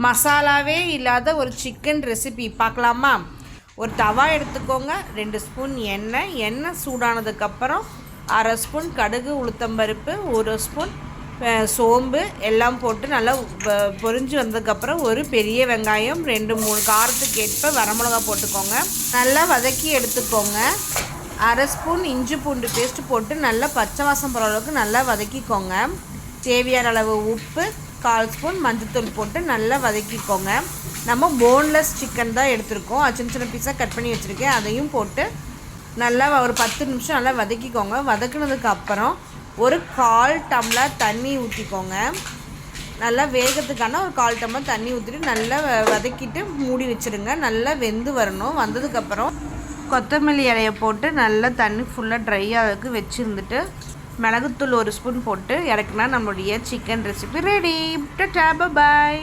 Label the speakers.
Speaker 1: மசாலாவே இல்லாத ஒரு chicken recipe பார்க்கலாமா? ஒரு தவா எடுத்துக்கோங்க, 2 ஸ்பூன் எண்ணெய் சூடானதுக்கப்புறம் 1/2 ஸ்பூன் கடுகு உளுத்தம்பருப்பு, 1 ஸ்பூன் சோம்பு எல்லாம் போட்டு நல்லா பொரிஞ்சு வந்ததுக்கப்புறம் ஒரு பெரிய வெங்காயம் 2-3 காரத்துக்கு ஏற்ப வரமிளகா போட்டுக்கோங்க. நல்லா வதக்கி எடுத்துக்கோங்க. 1/2 ஸ்பூன் இஞ்சி பூண்டு பேஸ்ட்டு போட்டு நல்லா பச்சை வாசம் போகிற அளவுக்கு நல்லா வதக்கிக்கோங்க. தேவையான அளவு உப்பு, 1/4 ஸ்பூன் மஞ்சள்தூள் போட்டு நல்லா வதக்கிக்கோங்க. நம்ம போன்லெஸ் சிக்கன் தான் எடுத்துருக்கோம், சின்ன சின்ன பீஸாக கட் பண்ணி வச்சுருக்கேன். அதையும் போட்டு நல்லா ஒரு 10 நிமிஷம் நல்லா வதக்கிக்கோங்க. வதக்குனதுக்கப்புறம் ஒரு 1/4 டம்ளர் தண்ணி ஊற்றிக்கோங்க. நல்லா வேகத்துக்கான ஒரு 1/4 டம்ளர் தண்ணி ஊற்றிட்டு நல்லா வதக்கிட்டு மூடி வச்சுருங்க. நல்லா வெந்து வரணும். வந்ததுக்கப்புறம் கொத்தமல்லி இலையை போட்டு நல்லா தண்ணி ஃபுல்லாக ட்ரை ஆகிறதுக்கு வச்சுருந்துட்டு மிளகுத்தூள் 1 ஸ்பூன் போட்டு இறக்குனா நம்மளுடைய சிக்கன் ரெசிபி ரெடி. டாடா, பாய்.